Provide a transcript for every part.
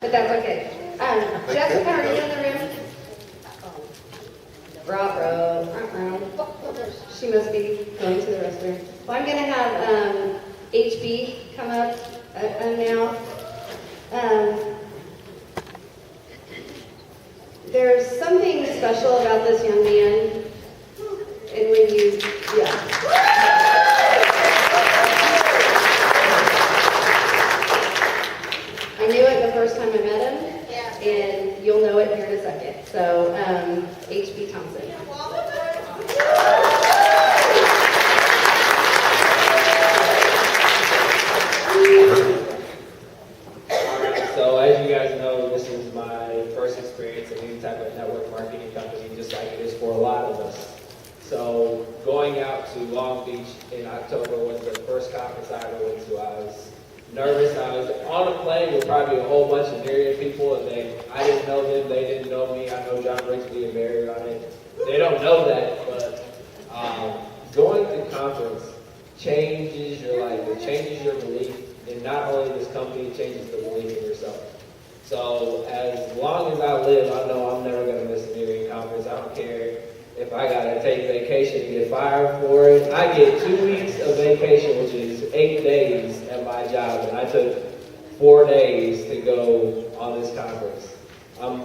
But that's okay. Jessica, are you in the room? She must be going to the restroom. Well, I'm going to have HB come up now. There's something special about this young man. And when you, I knew it the first time I met him, and you'll know it here in a second. So, HB Thompson. So as you guys know, this is my first experience in any type of network marketing company, just like it is for a lot of us. So going out to Long Beach in October was the first conference I ever went to. I was nervous. I was on a plane with probably a whole bunch of Nerium people, and I didn't know them. They didn't know me. I know John Rigsby and Mary on it. They don't know that, but going to conference changes your life. It changes your belief in not only this company, it changes the belief in yourself. So as long as I live, I know I'm never going to miss a Nerium conference. I don't care if I got to take vacation and get fired for it. I get 2 weeks of vacation, which is 8 days at my job, and I took 4 days to go on this conference. I'm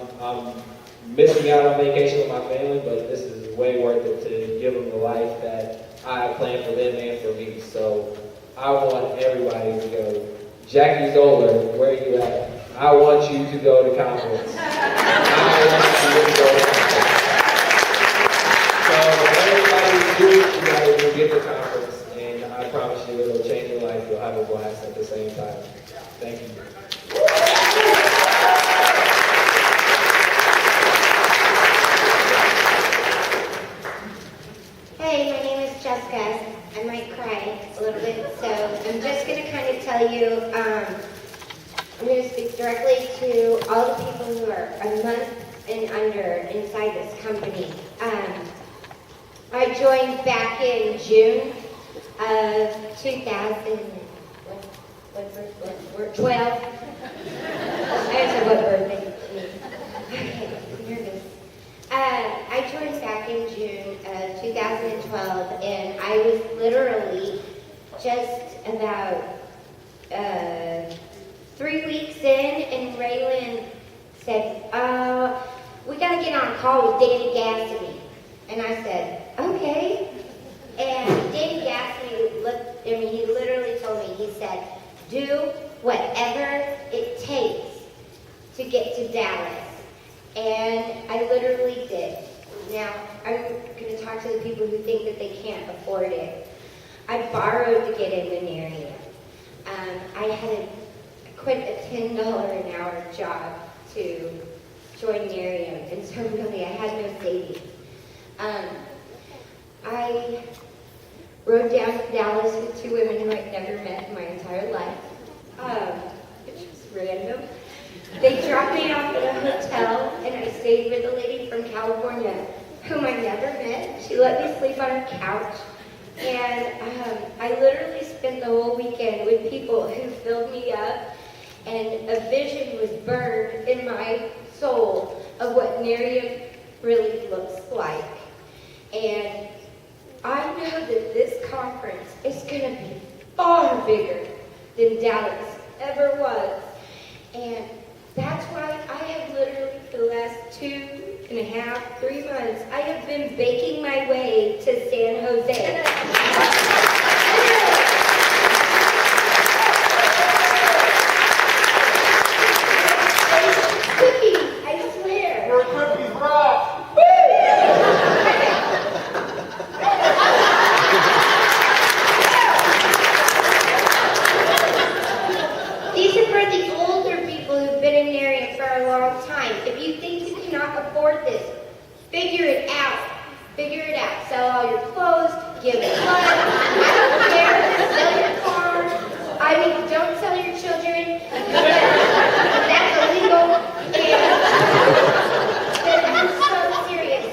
missing out on vacation with my family, but this is way worth it to give them the life that I planned for them and for me. So I want everybody to go. Jackie Zoller, where are you at? I want you to go to conference. I want you to go to conference. So everybody do it, you guys will get the conference, and I promise you it'll change your life. You'll have a blast at the same time. Thank you. Hey, my name is Jessica. I might cry a little bit, so I'm just going to kind of tell you, I'm going to speak directly to all the people who are a month and under inside this company. I joined back in June of 2012. I don't know what birthday means. Okay, I'm nervous. I joined back in June of 2012, and I was literally just about 3 weeks in, and Raylan said, we got to get on a call with Danny Gassamy. And I said, okay. And Danny Gassamy looked, he literally told me, he said, do whatever it takes to get to Dallas. And I literally did. Now, I'm going to talk to the people who think that they can't afford it. I borrowed to get into Nerium. I had to quit a $10 an hour job to join Nerium, and so really I had no savings. I rode down to Dallas with 2 women who I'd never met in my entire life, which was random. They dropped me off at a hotel, and I stayed with a lady from California whom I never met. She let me sleep on her couch, and I literally spent the whole weekend with people who filled me up, and a vision was burned in my soul of what Nerium really looks like. And I know that this conference is going to be far bigger than Dallas ever was. And that's why I have literally, for the last 2.5, 3 months, I have been baking my way to San Jose. Cookies, I swear. Your cookies rock. These are for the older people who've been in Nerium for a long time. If you think you cannot afford this, figure it out. Figure it out. Sell all your clothes, give blood, I don't care, sell your car. I mean, don't sell your children. That's illegal. And I'm so serious.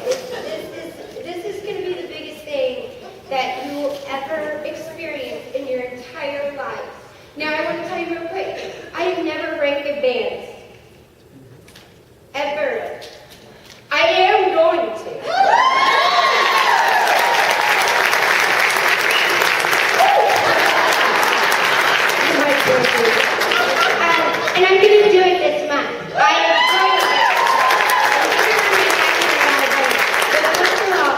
This is going to be the biggest thing that you will ever experience in your entire life. Now, I want to tell you real quick, I have never ranked advanced. do it this month. I am going to. But first of all,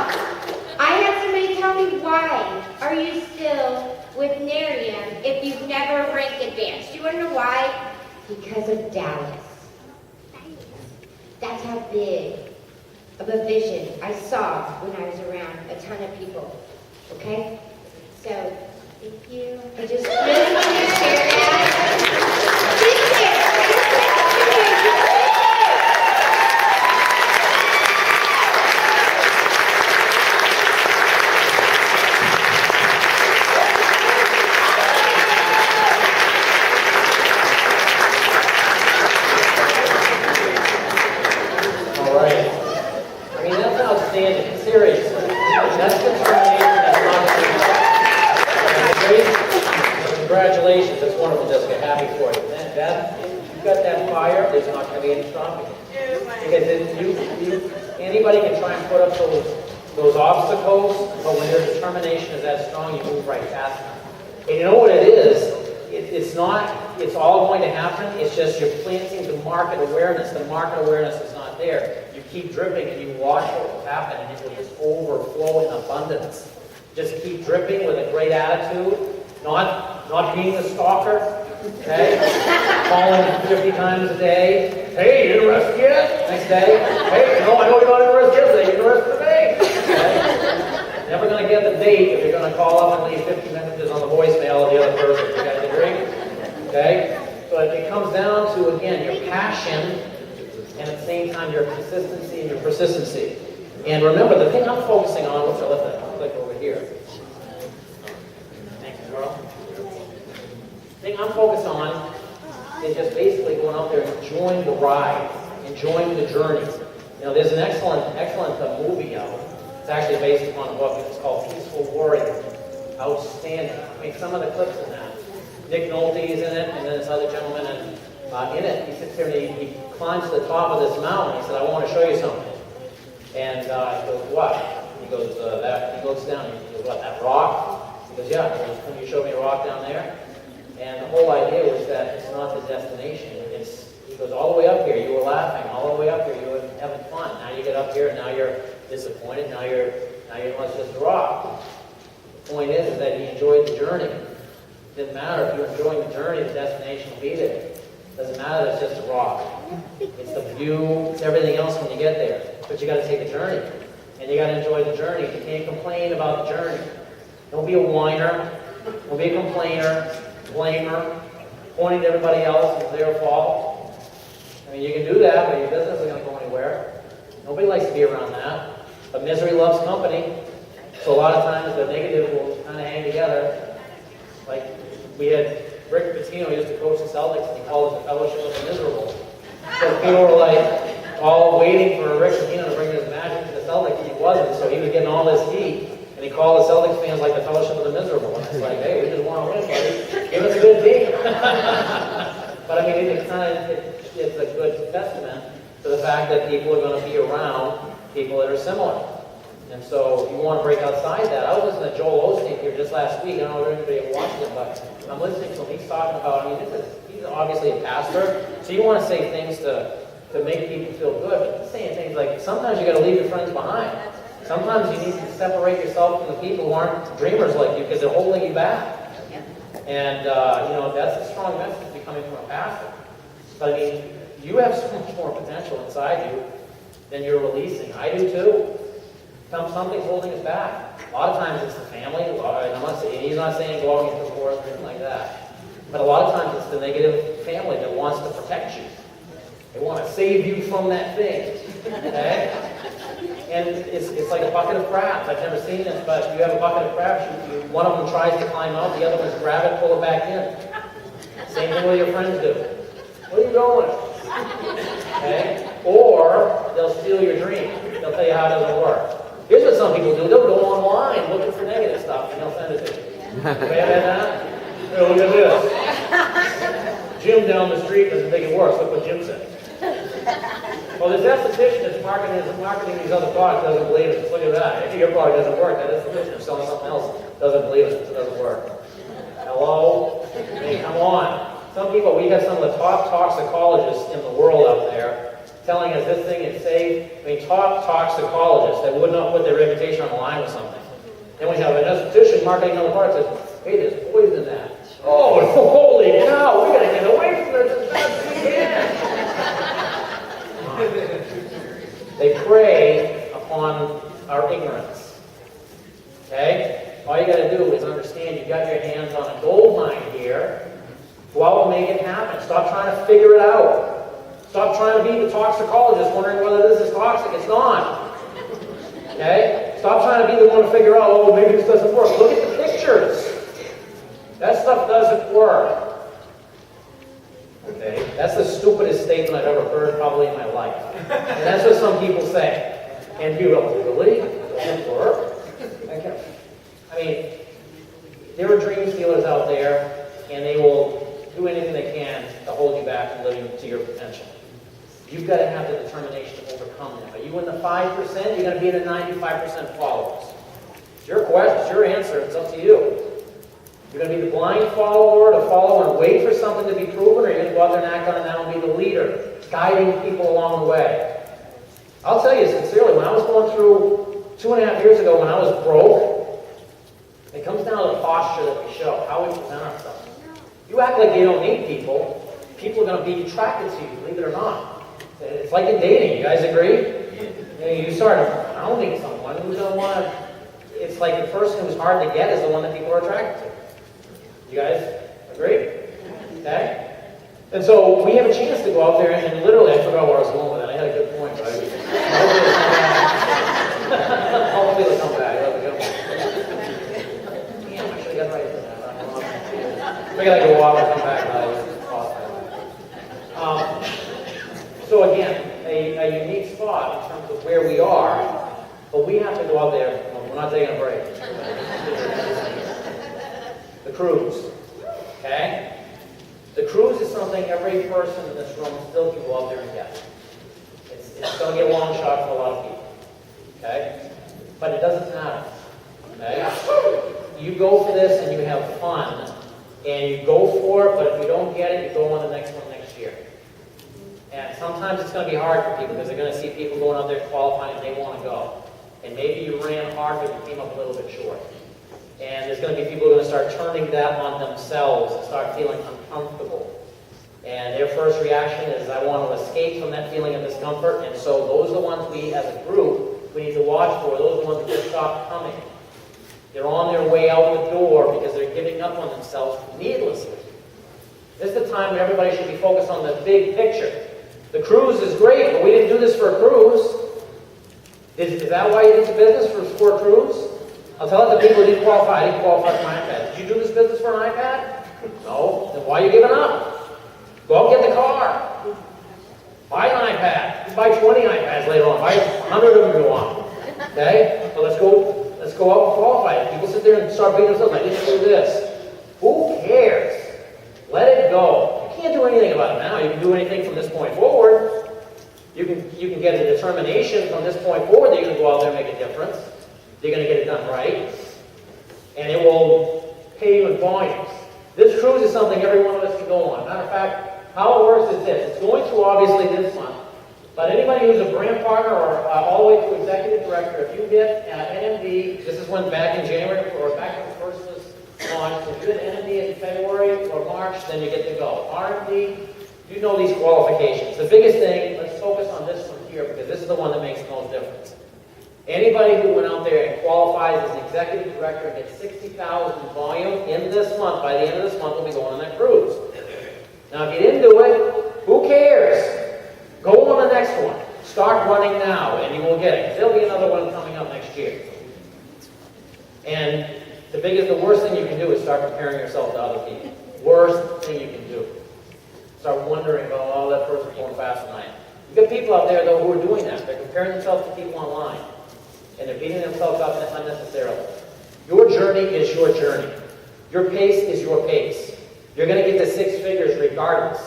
I had somebody tell me, why are you still with Nerium if you've never rank advanced? Do you want to know why? Because of Dallas. That's how big of a vision I saw when I was around a ton of people. Okay? So, thank you. I just really want to share that. All right. I mean, that's outstanding. Seriously. That's determination. That's great. Congratulations. That's wonderful, Jessica. Happy for you. You've got that fire. There's not going to be any stopping it. Because anybody can try and put up those obstacles, but when your determination is that strong, you move right past them. And you know what it is? It's all going to happen. It's just you're planting the market awareness. The market awareness is not there. You keep dripping and you watch what will happen, and it will just overflow in abundance. Just keep dripping with a great attitude, not being a stalker, okay? Calling 50 times a day. Hey, you interested yet? Next day. Hey, no, I know you're not interested yesterday. You're interested today. Okay? Never going to get the date if you're going to call up and leave 50 messages on the voicemail of the other person. You got the drink? Okay? So it comes down to, again, your passion and at the same time your consistency and your persistency. And remember, the thing I'm focusing on, which I'll let that click over here. Thank you, Carl. The thing I'm focused on is just basically going out there and enjoying the ride, enjoying the journey. You know, there's an excellent movie out. It's actually based upon a book. It's called Peaceful Warrior. Outstanding. I mean, some of the clips in that. Nick Nolte is in it, and then this other gentleman in it. He sits there and he climbs to the top of this mountain. He said, I want to show you something. And he goes, what? He goes, that. He looks down. He goes, what, that rock? He goes, yeah. He goes, can you show me a rock down there? And the whole idea was that it's not the destination. He goes, all the way up here, you were laughing. All the way up here, you were having fun. Now you get up here, and now you're disappointed. Now you're it's just a rock. The point is that he enjoyed the journey. It didn't matter if you're enjoying the journey, the destination will be there. It doesn't matter that it's just a rock. It's the view, it's everything else when you get there. But you got to take the journey. And you got to enjoy the journey. You can't complain about the journey. Don't be a whiner. Don't be a complainer, blamer, pointing to everybody else as their fault. I mean, you can do that, but your business isn't going to go anywhere. Nobody likes to be around that. But misery loves company. So a lot of times the negative will kind of hang together. Like we had Rick Pitino used to coach the Celtics, and he called it the fellowship of the miserable. So people were like all waiting for Rick Pitino to bring his magic to the Celtics, and he wasn't. So he was getting all this heat, and he called the Celtics fans like the fellowship of the miserable. And it's like, hey, we just want to win, buddy. Give us a good team. But I mean, it's a good testament to the fact that people are going to be around people that are similar. And so you want to break outside that. I was listening to Joel Osteen here just last week. I don't know if anybody watched him, but I'm listening to him. He's talking about, I mean, he's obviously a pastor, so you want to say things to make people feel good, but he's saying things like, sometimes you got to leave your friends behind. Sometimes you need to separate yourself from the people who aren't dreamers like you because they're holding you back. And, that's a strong message coming from a pastor. But I mean, you have so much more potential inside you than you're releasing. I do too. Something's holding us back. A lot of times it's the family. He's not saying go out and get divorced or anything like that. But a lot of times it's the negative family that wants to protect you. They want to save you from that thing. Okay? And it's like a bucket of crabs. I've never seen this, but you have a bucket of crabs. One of them tries to climb out, the other one's grab it, pull it back in. Same thing with your friends do. Where are you going? Okay? Or they'll steal your dream. They'll tell you how it doesn't work. Here's what some people do. They'll go online looking for negative stuff, and they'll send it to you. May I have that? Here, look at this. Jim down the street doesn't think it works. Look what Jim said. Well, this esthetician that's marketing these other products doesn't believe it. Look at that. If your product doesn't work, that esthetician who's selling something else doesn't believe it. It doesn't work. Hello? I mean, come on. Some people, we have some of the top toxicologists in the world out there telling us this thing is safe. I mean, top toxicologists that would not put their reputation on the line with something. Then we have an esthetician marketing on the part that says, hey, there's poison in that. Oh, holy cow, we gotta get away from this as fast as we can. They prey upon our ignorance. Okay? All you gotta do is understand you got your hands on a gold mine here. Go out and make it happen. Stop trying to figure it out. Stop trying to be the toxicologist wondering whether this is toxic. It's not. Okay? Stop trying to be the one to figure out, oh, maybe this doesn't work. Look at the pictures. That stuff doesn't work. Okay? That's the stupidest statement I've ever heard probably in my life. And that's what some people say. And people go, really? It doesn't work? Okay. I mean, there are dream stealers out there, and they will do anything they can to hold you back from living to your potential. You've got to have the determination to overcome them. Are you in the 5%? You're going to be in the 95% followers. It's your question, it's your answer, it's up to you. You're going to be the blind follower to follow and wait for something to be proven, or you're going to go out there and act on it now and be the leader, guiding people along the way. I'll tell you sincerely, when I was going through 2.5 years ago when I was broke, it comes down to the posture that we show, how we present ourselves. You act like you don't need people, people are going to be attracted to you, believe it or not. It's like in dating, you guys agree? You start hounding someone who's going to want to, it's like the person who's hard to get is the one that people are attracted to. You guys agree? Okay? And so we have a chance to go out there and literally, I forgot where I was going with that. I had a good point, right? Hopefully it'll come back. Damn, I should have got right to that. I gotta go off and come back. So again, a unique spot in terms of where we are, but we have to go out there. We're not taking a break. The cruise. Okay? The cruise is something every person in this room still can go out there and get. It's going to get a long shot for a lot of people. Okay? But it doesn't matter. Okay? You go for this and you have fun, and you go for it, but if you don't get it, you go on the next one next year. And sometimes it's going to be hard for people because they're going to see people going out there qualifying and they want to go. And maybe you ran hard, but you came up a little bit short. And there's going to be people who are going to start turning that on themselves and start feeling uncomfortable. And their first reaction is, I want to escape from that feeling of discomfort. And so those are the ones we, as a group, we need to watch for. Those are the ones that just stop coming. They're on their way out the door because they're giving up on themselves needlessly. This is the time when everybody should be focused on the big picture. The cruise is great, but we didn't do this for a cruise. Is that why you did the business for a cruise? I'll tell the people who didn't qualify. I didn't qualify for an iPad. Did you do this business for an iPad? No. Then why are you giving up? Go out and get the car. Buy an iPad. You buy 20 iPads later on. Buy 100 of them if you want. Okay? So let's go out and qualify. People sit there and start beating themselves. I didn't do this. Who cares? Let it go. You can't do anything about it now. You can do anything from this point forward. You can get a determination from this point forward that you're going to go out there and make a difference. You're going to get it done right. And it will pay you in volumes. This cruise is something every one of us can go on. Matter of fact, how it works is this. It's going through obviously this month. But anybody who's a brand partner or all the way to executive director, if you get NMD, this is when back in January or back when the first was launched, if you get NMD in February or March, then you get to go. RMD, you know these qualifications. The biggest thing, let's focus on this one here because this is the one that makes the most difference. Anybody who went out there and qualifies as an executive director and gets 60,000 volume in this month, by the end of this month, will be going on that cruise. Now, if you didn't do it, who cares? Go on the next one. Start running now, and you will get it. There'll be another one coming up next year. And the worst thing you can do is start comparing yourself to other people. Worst thing you can do. Start wondering, oh, that person's going faster than I am. You've got people out there, though, who are doing that. They're comparing themselves to people online. And they're beating themselves up unnecessarily. Your journey is your journey. Your pace is your pace. You're going to get to 6 figures regardless.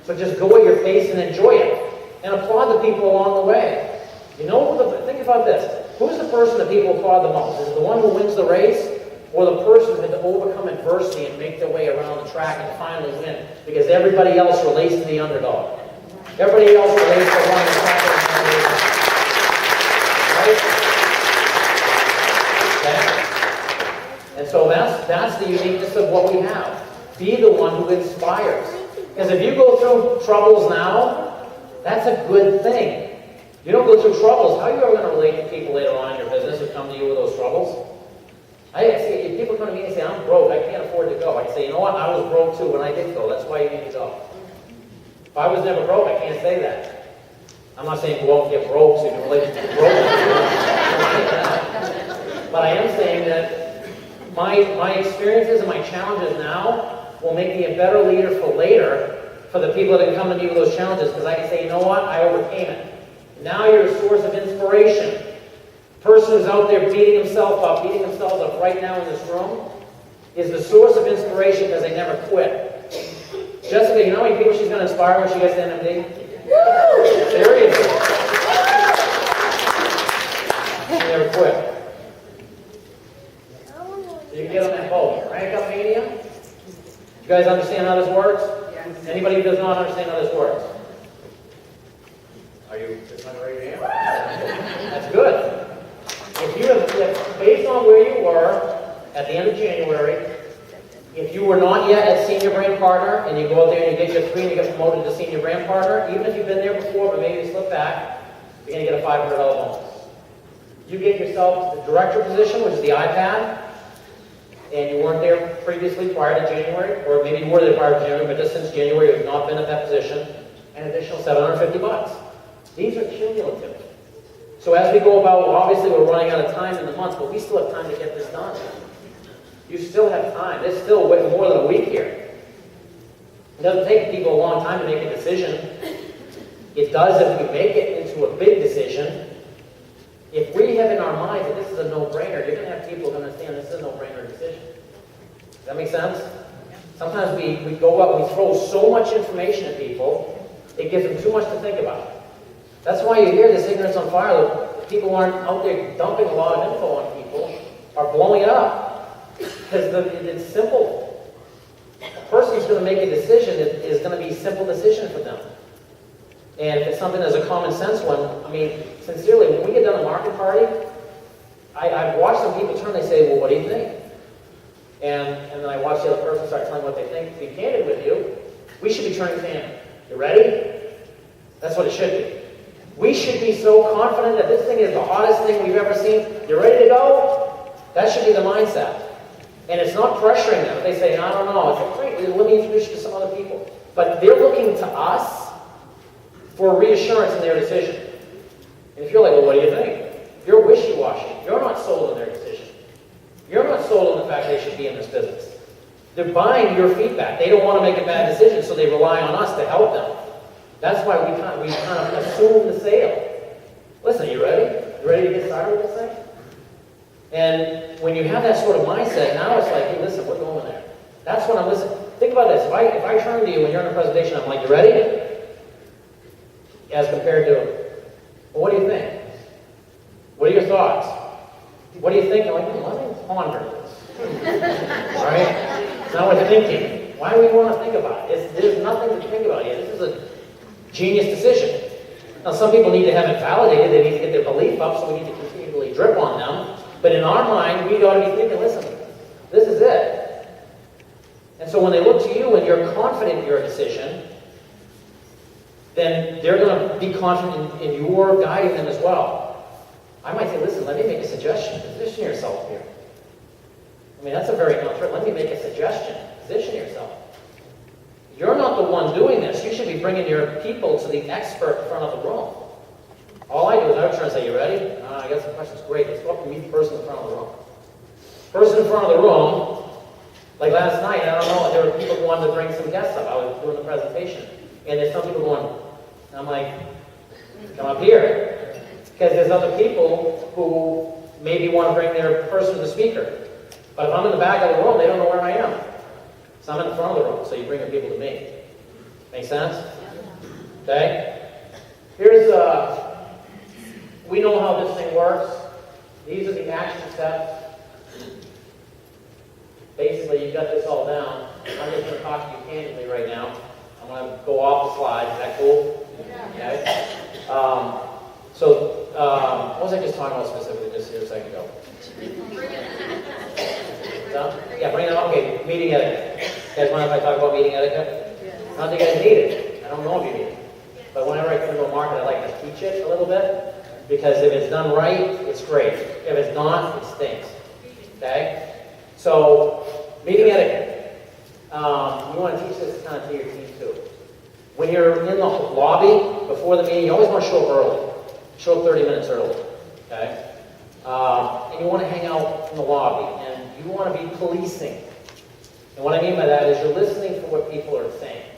So just go at your pace and enjoy it. And applaud the people along the way. You know, think about this. Who's the person that people applaud the most? Is it the one who wins the race? or the person who had to overcome adversity and make their way around the track and finally win, because everybody else relates to the underdog. Everybody else relates to one of the track. Right? Okay? And so that's the uniqueness of what we have. Be the one who inspires. Because if you go through troubles now, that's a good thing. You don't go through troubles, how are you ever going to relate to people later on in your business who come to you with those troubles? I see, if people come to me and say, I'm broke, I can't afford to go, I say, you know what, I was broke too when I did go, that's why you need to go. If I was never broke, I can't say that. I'm not saying go out and get broke so you can relate to broke. But I am saying that my experiences and my challenges now will make me a better leader for later, for the people that come to me with those challenges, because I can say, you know what, I overcame it. Now you're a source of inspiration. The person who's out there beating themselves up right now in this room, is the source of inspiration because they never quit. Jessica, you know how many people she's going to inspire when she gets to NMD? Seriously. She never quit. So you can get on that boat. Rank up mania. You guys understand how this works? Yes. Anybody who does not understand how this works? Are you just not ready to answer? That's good. If based on where you were at the end of January, if you were not yet at senior brand partner and you go out there and you get your 3 and you get promoted to senior brand partner, even if you've been there before but maybe you slip back, you're going to get a $500 bonus. You get yourself the director position, which is the iPad, and you weren't there previously prior to January, or maybe you were there prior to January, but just since January you have not been at that position, an additional $750. These are cumulative. So as we go about, obviously we're running out of time in the month, but we still have time to get this done. You still have time. There's still way more than a week here. It doesn't take people a long time to make a decision. It does if you make it into a big decision. If we have in our minds that this is a no-brainer, you're going to have people who understand this is a no-brainer decision. Does that make sense? Sometimes we go up and we throw so much information at people, it gives them too much to think about. That's why you hear this ignorance on fire. People aren't out there dumping a lot of info on people, are blowing it up. Because it's simple. A person who's going to make a decision is going to be a simple decision for them. And if it's something that's a common sense one, I mean, sincerely, when we get done a market party, I've watched some people turn, they say, well, what do you think? And then I watch the other person start telling what they think. To be candid with you, we should be turning fan. You ready? That's what it should be. We should be so confident that this thing is the hottest thing we've ever seen. You ready to go? That should be the mindset. And it's not pressuring them. If they say, I don't know, it's like, great, let me introduce you to some other people. But they're looking to us for reassurance in their decision. And if you're like, well, what do you think? You're wishy-washy. You're not sold on their decision. You're not sold on the fact they should be in this business. They're buying your feedback. They don't want to make a bad decision, so they rely on us to help them. That's why we kind of assume the sale. Listen, you ready? You ready to get started with this thing? And when you have that sort of mindset, now it's like, hey, listen, we're going there. That's when I'm listening. Think about this. If I turn to you when you're in a presentation, I'm like, you ready? As compared to, well, what do you think? What are your thoughts? What do you think? I'm like, let me ponder this. Right? It's not what you're thinking. Why do we want to think about it? There's nothing to think about here. This is a genius decision. Now, some people need to have it validated. They need to get their belief up, so we need to continually drip on them. But in our mind, we ought to be thinking, listen, this is it. And so when they look to you and you're confident in your decision, then they're going to be confident in your guiding them as well. I might say, listen, let me make a suggestion. Position yourself here. I mean, that's a very non-threat. Let me make a suggestion. Position yourself. You're not the one doing this. You should be bringing your people to the expert in front of the room. All I do is I would turn and say, you ready? I got some questions. Great. Let's go up and meet the person in front of the room. Person in front of the room, like last night, I don't know, there were people who wanted to bring some guests up. I was doing the presentation. And there's some people going, I'm like, come up here. Because there's other people who maybe want to bring their person to the speaker. But if I'm in the back of the room, they don't know where I am. So I'm in the front of the room, so you bring your people to me. Make sense? Okay? Here's, we know how this thing works. These are the action steps. basically, you've got this all down. I'm just going to talk to you candidly right now. I'm going to go off the slide. Is that cool? Okay. What was I just talking about specifically just here a second ago? Yeah, bring it up. Okay, meeting etiquette. You guys mind if I talk about meeting etiquette? I don't think I need it. I don't know if you need it. But whenever I come into a market, I like to teach it a little bit. Because if it's done right, it's great. If it's not, it stinks. Okay? So, meeting etiquette. You want to teach this kind of to your team too. When you're in the lobby before the meeting, you always want to show up early. Show up 30 minutes early. Okay? And you want to hang out in the lobby. And you want to be policing. And what I mean by that is you're listening for what people are saying.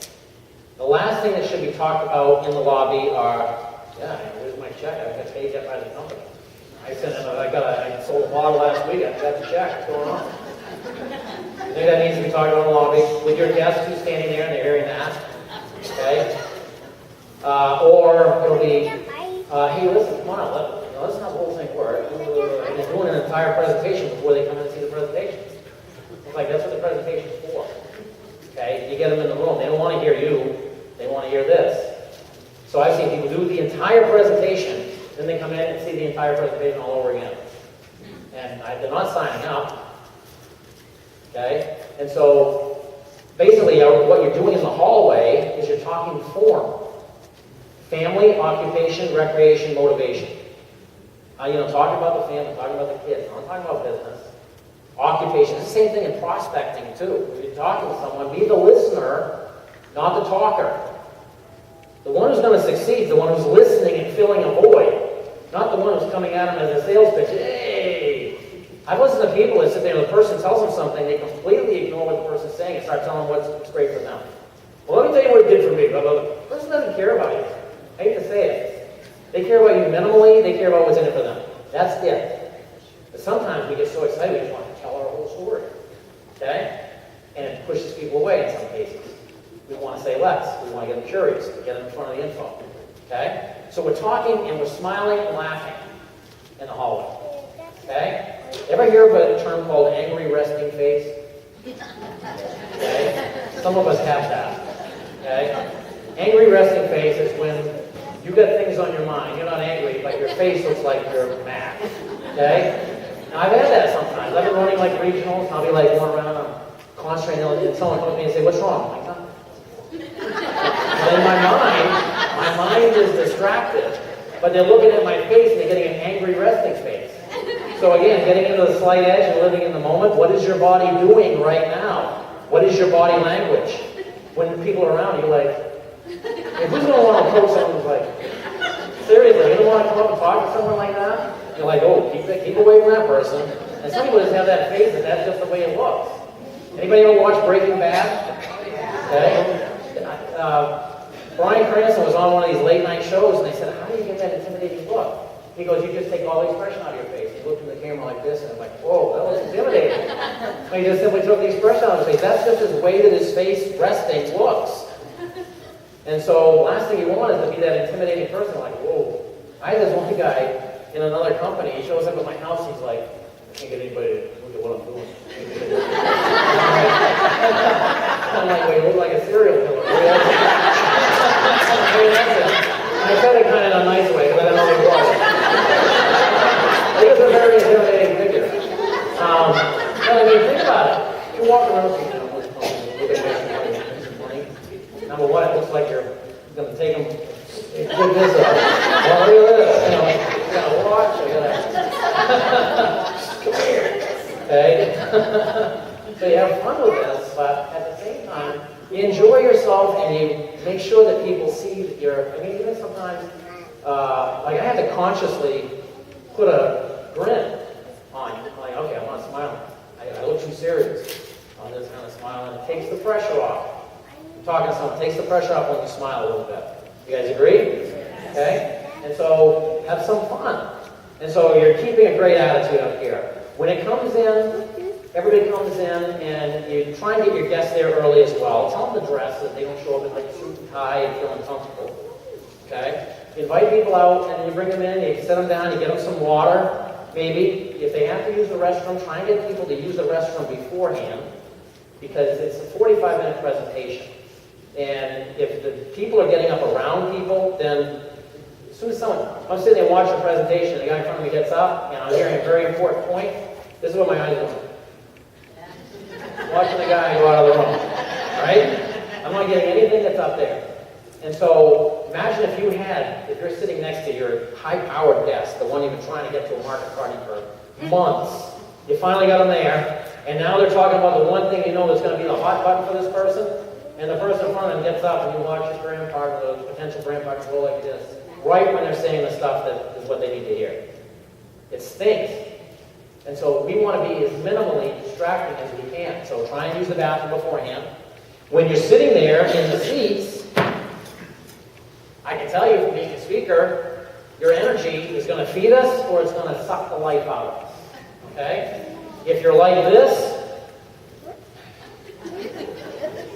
The last thing that should be talked about in the lobby are, here's my check. I got paid by the company. I sold a bottle last week. I got the check. What's going on? I think that needs to be talked about in the lobby with your guests who's standing there and they're hearing that. Okay? Or it'll be, hey, listen, come on, let's not the whole thing work. And they're doing an entire presentation before they come in and see the presentation. It's like that's what the presentation's for. Okay? You get them in the room. They don't want to hear you. They want to hear this. So I've seen people do the entire presentation, then they come in and see the entire presentation all over again. And they're not signing up. Okay? And so, basically, what you're doing in the hallway is you're talking form. Family, occupation, recreation, motivation. Talking about the family, talking about the kids. I'm not talking about business. Occupation. It's the same thing in prospecting, too. If you're talking to someone, be the listener, not the talker. The one who's going to succeed is the one who's listening and filling a void, not the one who's coming at them as a sales pitch. Hey! I've listened to people that sit there and the person tells them something, they completely ignore what the person's saying and start telling them what's great for them. Well, let me tell you what it did for me. Blah, blah, blah. The person doesn't care about you. I hate to say it. They care about you minimally, they care about what's in it for them. That's it. But sometimes we get so excited we just want to tell our whole story. Okay? And it pushes people away in some cases. We want to say less. We want to get them curious, to get them in front of the info. Okay? So we're talking and we're smiling and laughing in the hallway. Okay? Ever hear of a term called angry resting face? Okay? Some of us have that. Okay? Angry resting face is when you've got things on your mind. You're not angry, but your face looks like you're mad. Okay? Now I've had that sometimes. I've been running like regionals, and I'll be like going around, I'm concentrating, and someone comes to me and say, "What's wrong?" I'm like, "Nothing." And in my mind is distracted, but they're looking at my face and they're getting an angry resting face. So again, getting into the slight edge and living in the moment, what is your body doing right now? What is your body language? When people are around, you're like, hey, who's going to want to approach someone who's like, seriously, you don't want to come up and talk to someone like that? You're like, oh, keep away from that person. And some people just have that face and that's just the way it looks. Anybody ever watch Breaking Bad? Okay. Bryan Cranston was on one of these late night shows and they said, how do you get that intimidating look? He goes, you just take all the expression out of your face. He looked in the camera like this and I'm like, whoa, that was intimidating. He just simply took the expression out of his face. That's just his way that his face resting looks. And so last thing you want is to be that intimidating person like, whoa. I had this one guy in another company, he shows up at my house, he's like, I can't get anybody to look at what I'm doing. I'm like, wait, you look like a serial killer. I said it kind of in a nice way, because I don't know who he was. He was a very intimidating figure. But I mean, think about it. You walk around and number one, it looks like you're going to take them, pick this up. Well, look at this. You got to watch. Come here. Okay? So you have fun with this, but at the same time, you enjoy yourself and you make sure that people see that you're, I mean, even sometimes, like I have to consciously put a grin on you. I'm like, okay, I'm not smiling. I look too serious. I'm just kind of smiling. It takes the pressure off. I'm talking to someone. It takes the pressure off when you smile a little bit. You guys agree? Okay? And so, have some fun. And so, you're keeping a great attitude up here. When it comes in, everybody comes in and you try and get your guests there early as well. Tell them to dress so that they don't show up in like a suit and tie and feel uncomfortable. Okay? You invite people out and you bring them in, you sit them down, you get them some water. maybe. If they have to use the restroom, try and get people to use the restroom beforehand, because it's a 45-minute presentation. And if the people are getting up around people, then as soon as I'm sitting there watching the presentation, the guy in front of me gets up, and I'm hearing a very important point, this is what my eyes are doing. Watching the guy go out of the room, right? I'm not getting anything that's up there. And so, imagine if you're sitting next to your high-powered guest, the one you've been trying to get to a market party for months. You finally got them there, and now they're talking about the one thing you know that's going to be the hot button for this person, and the person in front of them gets up, and you watch his grandpa, the potential grandpa, go like this, right when they're saying the stuff that is what they need to hear. It stinks. And so we want to be as minimally distracting as we can. So try and use the bathroom beforehand. When you're sitting there in the seats, I can tell you from being a speaker, your energy is going to feed us or it's going to suck the life out of us. Okay? If you're like this,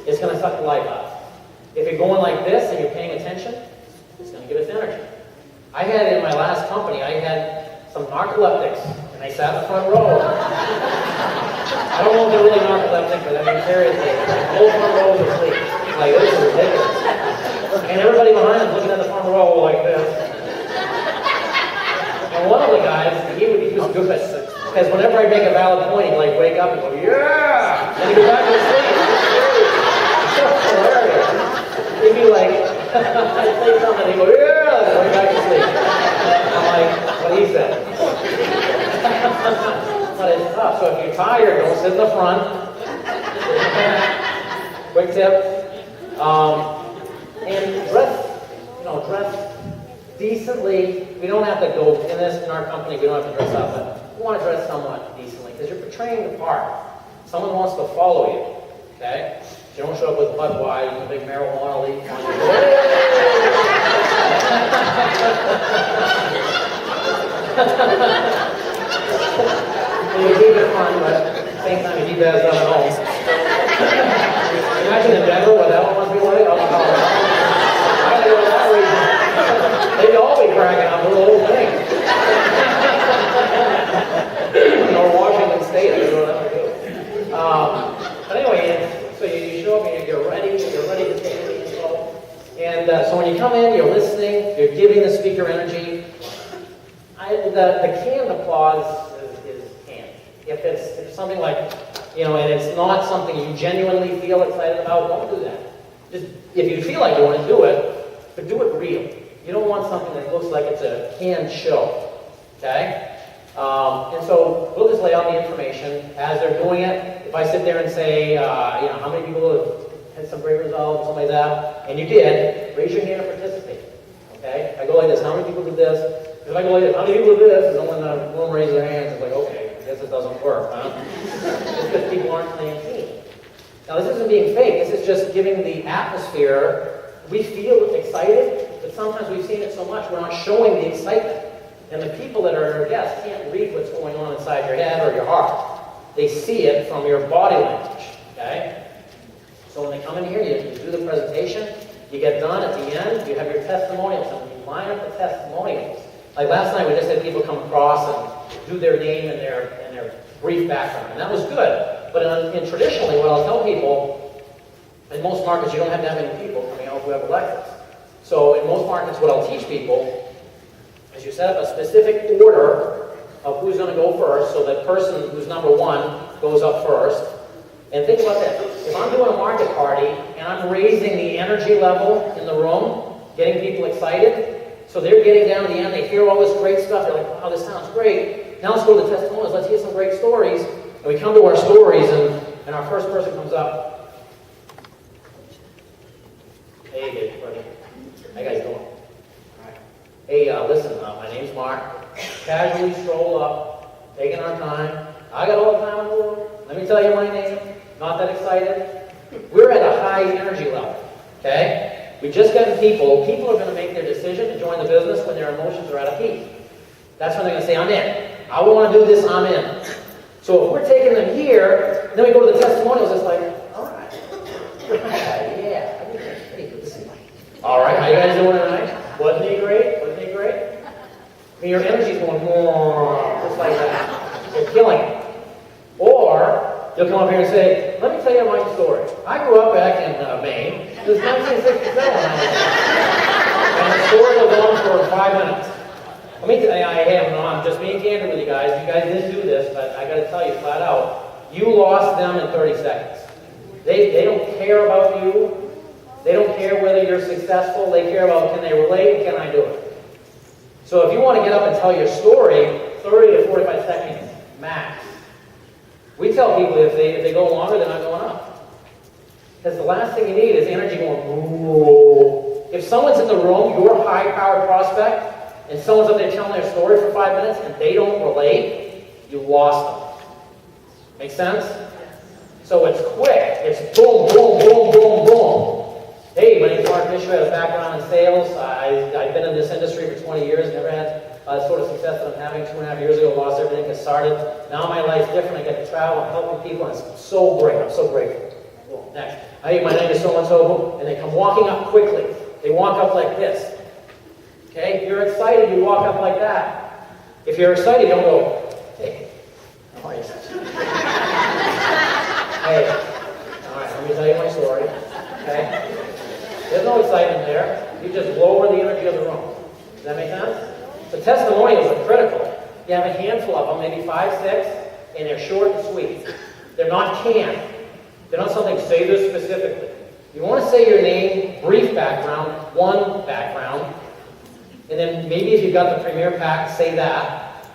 it's going to suck the life out. If you're going like this and you're paying attention, it's going to give us energy. I had in my last company, I had some narcoleptics, and they sat in the front row. I don't know if they're really narcoleptic, but I mean, seriously, the whole front row was asleep. Like, this is ridiculous. And everybody behind them looking at the front row like this. And one of the guys, he was good, because whenever I make a valid point, he'd like wake up and go, yeah! And he'd go back to sleep. It's so hilarious. He'd be like, I'd say something, he'd go, yeah! And go back to sleep. I'm like, what he said. But it's tough. So if you're tired, don't sit in the front. Quick tip. And dress decently. We don't have to go in our company. We don't have to dress up, but we want to dress somewhat decently because you're portraying the part. Someone wants to follow you. Okay. You don't show up with Budweiser and a big marijuana leaf on your head. You keep it fun, but at the same time you keep that stuff at home. Imagine in Denver what that one must be like. Oh, I gotta go to that region. They'd all be cracking up the whole thing. Or Washington State, I don't know what to do. But anyway, so you show up and you're ready to take the info. And so when you come in, you're listening, you're giving the speaker energy. The canned applause is canned. If it's something like, and it's not something you genuinely feel excited about, don't do that. Just, if you feel like doing it, do it, but do it real. You don't want something that looks like it's a canned show, okay? And so we'll just lay out the information as they're doing it. If I sit there and say, how many people have had some great results, something like that, and you did, raise your hand and participate, okay? I go like this, how many people did this? If I go like this, how many people did this? And no one will raise their hands. It's like, okay, I guess it doesn't work, huh? Just because people aren't playing team. Now, this isn't being fake. This is just giving the atmosphere. We feel excited, but sometimes we've seen it so much, we're not showing the excitement. And the people that are our guests can't read what's going on inside your head or your heart. They see it from your body language, okay? So when they come in here, you do the presentation, you get done. At the end, you have your testimonials, and when you line up the testimonials, like last night, we just had people come across and do their name and their brief background, and that was good. But traditionally, what I'll tell people, in most markets, you don't have to have any people coming out who have electives. So in most markets, what I'll teach people is you set up a specific order of who's going to go first, so that person who's number one goes up first. And think about that. If I'm doing a market party and I'm raising the energy level in the room, getting people excited, so they're getting down to the end, they hear all this great stuff, they're like, wow, this sounds great. Now let's go to the testimonials, let's hear some great stories. And we come to our stories, and our first person comes up. Hey, good, buddy. How you guys doing? All right. Hey, listen, my name's Mark. Casually stroll up, taking our time. I got all the time in the world. Let me tell you my name. Not that excited. We're at a high energy level, okay? We just got people are going to make their decision to join the business when their emotions are at a peak. That's when they're going to say, I'm in. I want to do this, I'm in. So if we're taking them here, then we go to the testimonials, it's like, all right. Yeah. All right, how you guys doing tonight? Wasn't he great? Wasn't he great? I mean, your energy's going more, just like that. You're killing it. Or you'll come up here and say, let me tell you my story. I grew up back in Maine. It was 1967 when I was there. And the story goes on for 5 minutes. Let me tell you, I'm just being candid with you guys. You guys didn't do this, but I got to tell you flat out, you lost them in 30 seconds. They don't care about you. They don't care whether you're successful. They care about, can they relate? Can I do it? So if you want to get up and tell your story, 30 to 45 seconds max. We tell people if they go longer, they're not going up. Because the last thing you need is energy going, ooh. If someone's in the room, your high-powered prospect, and someone's up there telling their story for 5 minutes, and they don't relate, you lost them. Make sense? So it's quick. It's boom, boom, boom, boom, boom. Hey, my name's Mark Fisher. I have a background in sales. I've been in this industry for 20 years, never had the sort of success that I'm having. 2.5 years ago, lost everything, got started. Now my life's different. I get to travel, I'm helping people, and it's so great. I'm so grateful. Cool. Next. Hey, my name is so-and-so, and they come walking up quickly. They walk up like this. Okay? If you're excited, you walk up like that. If you're excited, don't go, hey, how are you? Hey, all right, let me tell you my story. Okay? There's no excitement there. You just lower the energy of the room. Does that make sense? So testimonials are critical. You have a handful of them, maybe 5, 6, and they're short and sweet. They're not canned. They're not something, say this specifically. You want to say your name, brief background, one background, and then maybe if you've got the Premier Pack, say that.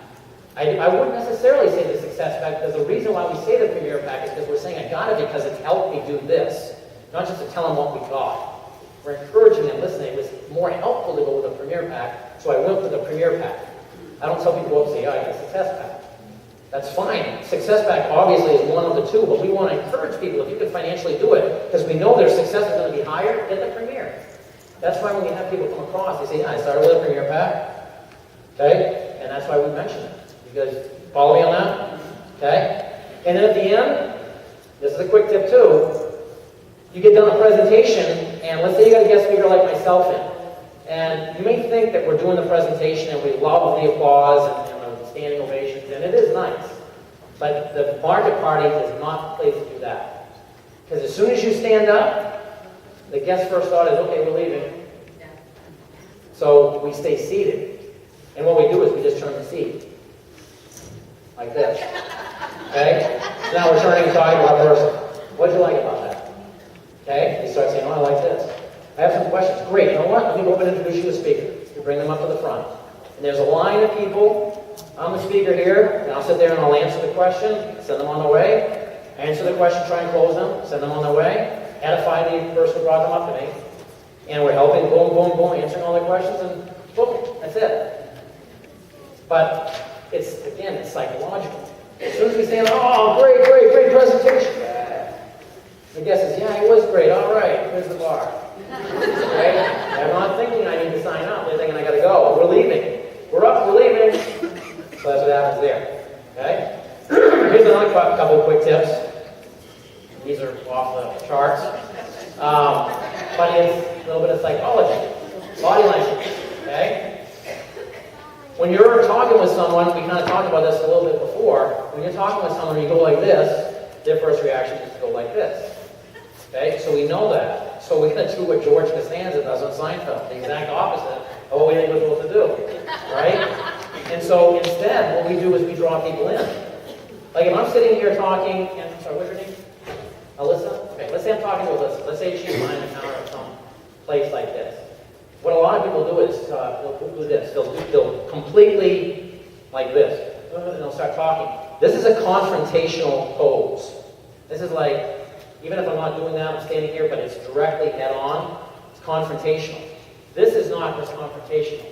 I wouldn't necessarily say the Success Pack, because the reason why we say the Premier Pack is because we're saying I got it because it's helped me do this, not just to tell them what we got. We're encouraging them, listen, it was more helpful to go with a Premier Pack, so I went with the Premier Pack. I don't tell people, go up and say, yeah, I got a Success Pack. That's fine. Success Pack obviously is one of the two, but we want to encourage people, if you can financially do it, because we know their success is going to be higher, get the Premier. That's why when we have people come across, they say, yeah, I started with a Premier Pack. Okay? And that's why we mention it. Because, follow me on that? Okay? And then at the end, this is a quick tip too, you get done a presentation, and let's say you got a guest speaker like myself in, and you may think that we're doing the presentation and we love the applause and the standing ovations, and it is nice. But the market party is not the place to do that. Because as soon as you stand up, the guest first thought is, okay, we're leaving. So we stay seated. And what we do is we just turn the seat. Like this. Okay? So now we're turning and talking to our person. What'd you like about that? Okay? They start saying, oh, I like this. I have some questions. Great. You know what? Let me go over and introduce you to the speaker. You bring them up to the front. And there's a line of people. I'm the speaker here, and I'll sit there and I'll answer the question, send them on their way. Answer the question, try and close them, send them on their way. Edify the person who brought them up to me. And we're helping, boom, boom, boom, answering all their questions, and boom, that's it. But it's, again, it's psychological. As soon as we stand, oh, great, great, great presentation. The guest says, yeah, it was great. All right, here's the bar. Right? They're not thinking I need to sign up. They're thinking I got to go. We're leaving. We're up, we're leaving. So that's what happens there. Okay? Here's another couple of quick tips. These are off the charts. But it's a little bit of psychology. Body language. Okay? When you're talking with someone, we kind of talked about this a little bit before. When you're talking with someone and you go like this, their first reaction is to go like this. Okay? So we know that. So we're going to do what George Costanza does on Seinfeld, the exact opposite of what we think we're supposed to do. Right? And so instead, what we do is we draw people in. Like if I'm sitting here talking, and I'm sorry, what's your name? Alyssa? Okay, let's say I'm talking to Alyssa. Let's say she's behind the counter of some place like this. What a lot of people do is they'll do this. They'll completely like this. And they'll start talking. This is a confrontational pose. This is like, even if I'm not doing that, I'm standing here, but it's directly head on. It's confrontational. This is not just confrontational.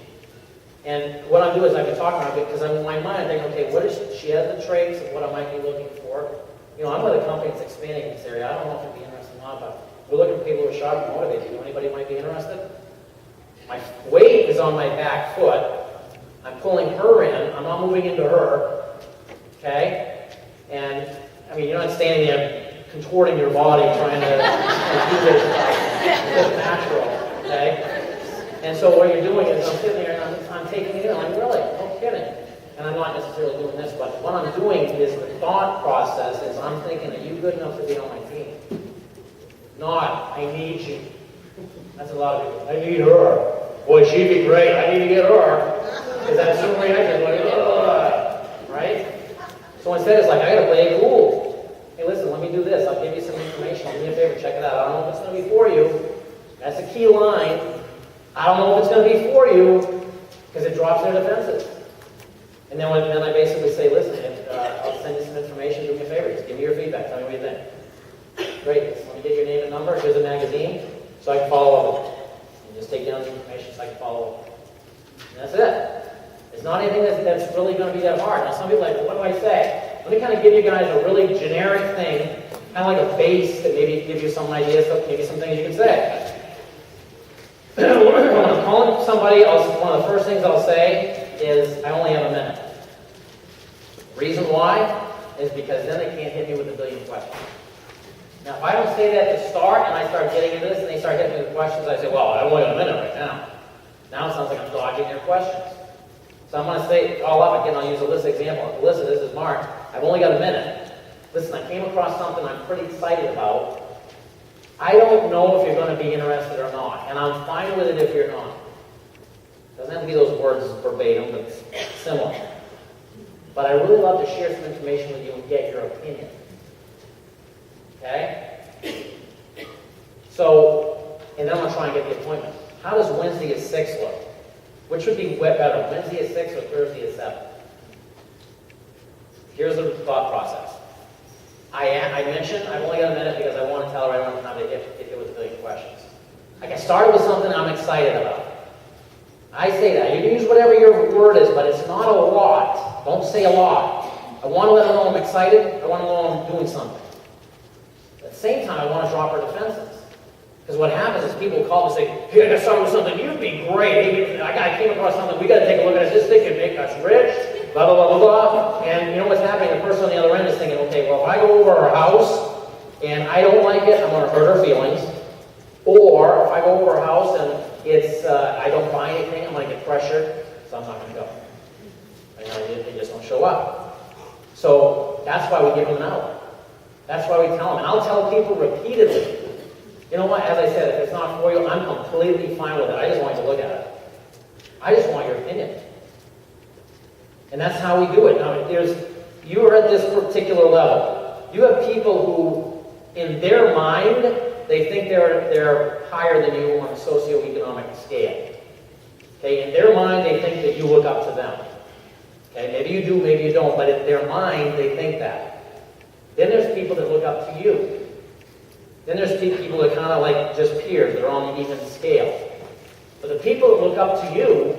And what I'm doing is I've been talking about it because I'm in my mind, I think, okay, what is she has the traits of what I might be looking for. You know, I'm with a company that's expanding in this area. I don't know if it'd be interesting or not, but we're looking for people who are sharp and motivated. You know anybody who might be interested? My weight is on my back foot. I'm pulling her in. I'm not moving into her. Okay? And, I mean, you're not standing there contorting your body trying to do this stuff. It's just natural. Okay? And so what you're doing is I'm sitting there and I'm taking it in. I'm like, really? and I'm not necessarily doing this, but what I'm doing is the thought process is I'm thinking, are you good enough to be on my team? Not, I need you. That's a lot of people. I need her. Boy, she'd be great. I need to get her. Because that's the reaction. Like, right? So instead, it's like, I gotta play it cool. Hey, listen, let me do this. I'll give you some information. Do me a favor, check it out. I don't know if it's gonna be for you. That's a key line. I don't know if it's gonna be for you, because it drops their defenses. And then I basically say, listen, I'll send you some information. Do me a favor. Just give me your feedback. Tell me what you think. Great. Let me get your name and number. Here's a magazine, so I can follow up. And just take down the information so I can follow up. And that's it. It's not anything that's really going to be that hard. Now, some people are like, well, what do I say? Let me kind of give you guys a really generic thing, kind of like a base that maybe gives you some ideas, maybe some things you can say. When I'm calling somebody, one of the first things I'll say is, I only have a minute. Reason why is because then they can't hit me with a billion questions. Now, if I don't say that to start, and I start getting into this, and they start hitting me with questions, I say, well, I only have a minute right now. Now it sounds like I'm dodging their questions. So I'm going to say it all up again. I'll use Alyssa example. Alyssa, this is Mark. I've only got a minute. Listen, I came across something I'm pretty excited about. I don't know if you're going to be interested or not, and I'm fine with it if you're not. It doesn't have to be those words verbatim, but similar. But I really love to share some information with you and get your opinion. Okay? So, and then I'm going to try and get the appointment. How does Wednesday at 6 look? Which would be better, Wednesday at 6 or Thursday at 7? Here's the thought process. I mentioned I've only got a minute because I want to tell her I don't have time to hit it with a billion questions. I can start with something I'm excited about. I say that. You can use whatever your word is, but it's not a lot. Don't say a lot. I want to let them know I'm excited. I want to know I'm doing something. At the same time, I want to drop her defenses. Because what happens is people call and say, hey, I got started with something, you'd be great. Hey, I came across something, we got to take a look at it. This thing can make us rich, blah, blah, blah, blah, blah. And you know what's happening? The person on the other end is thinking, okay, well, if I go over her house and I don't like it, I'm going to hurt her feelings. Or if I go over her house and it's I don't buy anything, I'm going to get pressured, so I'm not going to go. They just don't show up. So that's why we give them an out. That's why we tell them. And I'll tell people repeatedly, you know what, as I said, if it's not for you, I'm completely fine with it. I just want you to look at it. I just want your opinion. And that's how we do it. Now, you are at this particular level. You have people who, in their mind, they think they're higher than you on a socioeconomic scale. Okay, in their mind, they think that you look up to them. Okay, maybe you do, maybe you don't, but in their mind, they think that. Then there's people that look up to you. Then there's people that kind of like just peers. They're on an even scale. But the people that look up to you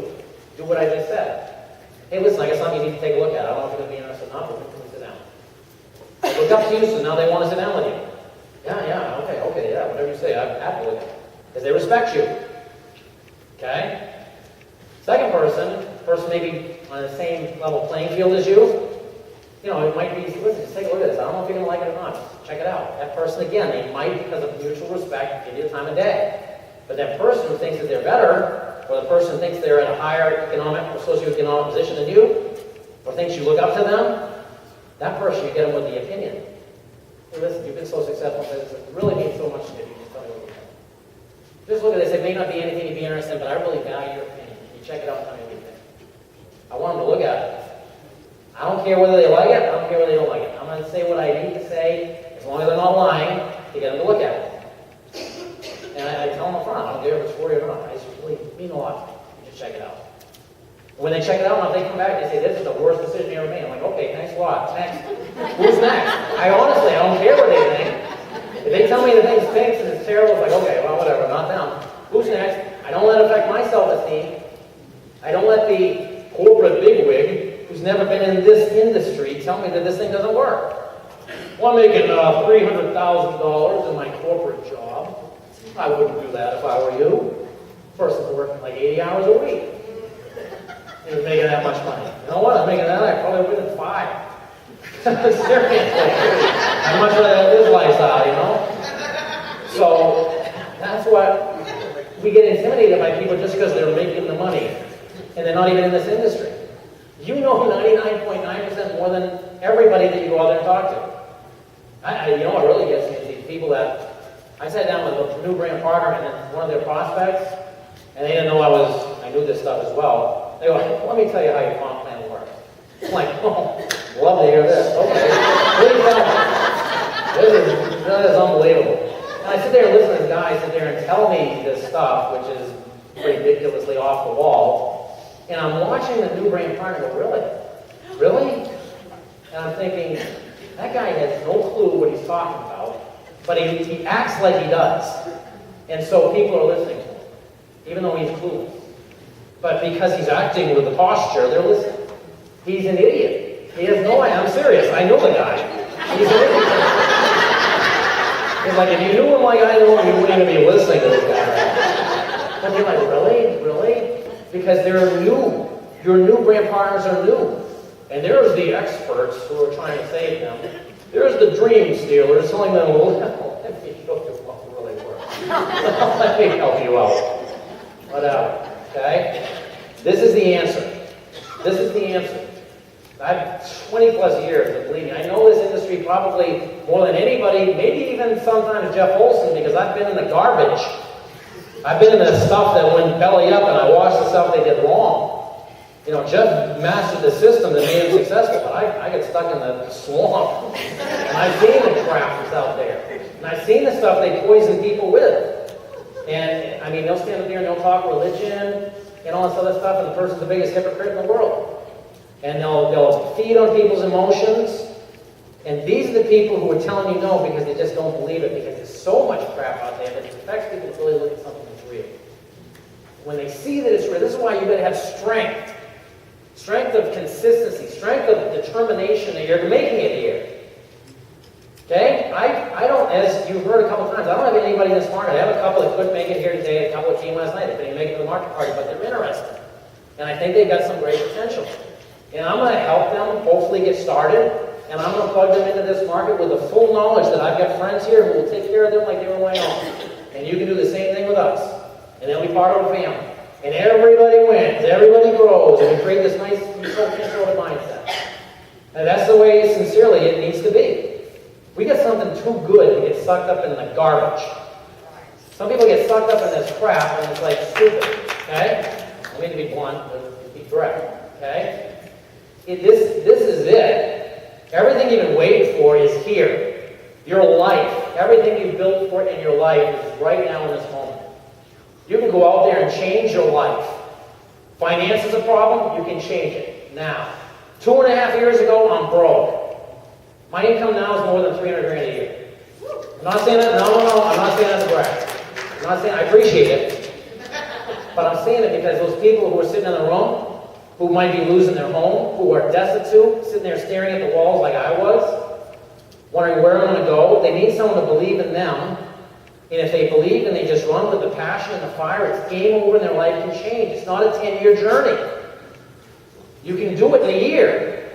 do what I just said. Hey, listen, I got something you need to take a look at. I don't know if you're going to be interested or not, but we can sit down. They look up to you, so now they want to sit down with you. Yeah, okay, yeah, whatever you say, I'm happy with it. Because they respect you. Okay? Second person maybe on the same level playing field as you, you know, it might be, listen, just take a look at this. I don't know if you're going to like it or not. Just check it out. That person, again, they might, because of mutual respect, give you the time of day. But that person who thinks that they're better, or the person who thinks they're in a higher economic or socioeconomic position than you, or thinks you look up to them, that person, you get them with the opinion. Hey, listen, you've been so successful, it really means so much to me. You tell me what you think. Just look at this. It may not be anything you'd be interested in, but I really value your opinion. You check it out and tell me what you think. I want them to look at it. I don't care whether they like it, I don't care whether they don't like it. I'm going to say what I need to say, as long as they're not lying, to get them to look at it. And I tell them up front, I don't care if it's for you or not. I just really mean a lot. You just check it out. When they check it out, now if they come back and they say, this is the worst decision you ever made, I'm like, okay, thanks a lot. Next. Who's next? I honestly don't care what they think. If they tell me the thing stinks and it's terrible, it's like, okay, well, whatever, not them. Who's next? I don't let it affect my self-esteem. I don't let the corporate bigwig who's never been in this industry tell me that this thing doesn't work. Well, I'm making $300,000 in my corporate job. I wouldn't do that if I were you. Person's working like 80 hours a week. He was making that much money. You know what? I'm making that. I probably would in 5. Seriously. I'd much rather have this lifestyle, you know? So that's what we get intimidated by people just because they're making the money and they're not even in this industry. You know 99.9% more than everybody that you go out there and talk to. You know what really gets me is these people that, I sat down with a new brand partner and then one of their prospects, and they didn't know I knew this stuff as well. They go, let me tell you how your comp plan works. I'm like, oh, love to hear this. Okay, please tell me. This is unbelievable. And I sit there and listen to this guy sit there and tell me this stuff, which is ridiculously off the wall. And I'm watching the new brand partner go, really? Really? And I'm thinking, that guy has no clue what he's talking about, but he acts like he does. And so people are listening to him, even though he's clueless. But because he's acting with the posture, they're listening. He's an idiot. He has no idea. I'm serious. I know the guy. He's an idiot. It's like, if you knew him like I know him, you wouldn't even be listening to this guy. But you're like, really? Really? Because they're new. Your new brand partners are new. And there's the experts who are trying to save them. There's the dream stealers telling them, well, let me show you what really works. Let me help you out. Whatever. Okay? This is the answer. This is the answer. I've 20 plus years, and believe me, I know this industry probably more than anybody, maybe even sometimes Jeff Olson, because I've been in the garbage. I've been in the stuff that went belly up, and I watched the stuff they did wrong. You know, Jeff mastered the system that made him successful, but I get stuck in the swamp. And I've seen the crap that's out there. And I've seen the stuff they poison people with. And, I mean, they'll stand up there and they'll talk religion and all this other stuff, and the person's the biggest hypocrite in the world. And they'll feed on people's emotions. And these are the people who are telling you no because they just don't believe it, because there's so much crap out there that it affects people to really look at something that's real. When they see that it's real, this is why you got to have strength. Strength of consistency, strength of determination that you're making it here. Okay? I don't, as you've heard a couple times, I don't have anybody in this market. I have a couple that couldn't make it here today, a couple that came last night that didn't make it to the market party, but they're interested. And I think they've got some great potential. And I'm going to help them hopefully get started, and I'm going to plug them into this market with the full knowledge that I've got friends here who will take care of them like they were my own. And you can do the same thing with us. And then we part of a family. And everybody wins, everybody grows, and we create this nice controlled mindset. And that's the way, sincerely, it needs to be. We get something too good to get sucked up in the garbage. Some people get sucked up in this crap, and it's like stupid, okay? I mean to be blunt, but be direct, okay? This is it. Everything you've been waiting for is here. Your life, everything you've built for in your life is right now in this moment. You can go out there and change your life. Finance is a problem, you can change it now. 2.5 years ago, I'm broke. My income now is more than 300 grand a year. I'm not saying that, no, I'm not saying that's correct. I'm not saying I appreciate it. But I'm saying it because those people who are sitting in the room, who might be losing their home, who are destitute, sitting there staring at the walls like I was, wondering where I'm going to go, they need someone to believe in them. And if they believe and they just run with the passion and the fire, it's game over and their life can change. It's not a 10-year journey. You can do it in a year.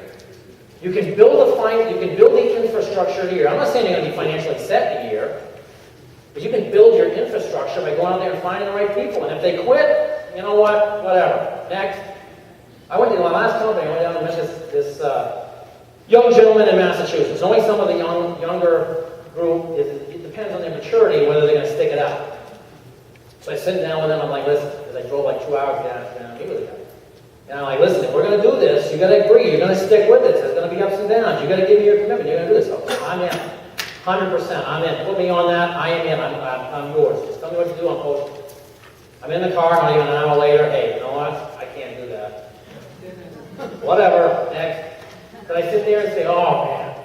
You can build the infrastructure in a year. I'm not saying you're going to be financially set in a year, but you can build your infrastructure by going out there and finding the right people. And if they quit, you know what? Whatever. Next. I went to my last company. I went down and met this young gentleman in Massachusetts. Only some of the younger group it depends on their maturity whether they're going to stick it out. So I sit down with them. I'm like, listen, because I drove like 2 hours down to meet with the guy. And I'm like, listen, if we're going to do this, you got to agree. You're going to stick with it. There's going to be ups and downs. You got to give me your commitment. You're going to do this. So I'm in. 100%. I'm in. Put me on that. I am in. I'm yours. Just tell me what to do. I'm posting. I'm in the car. Not even an hour later. Hey, you know what? I can't do that. Whatever. Next. Then I sit there and say, oh man,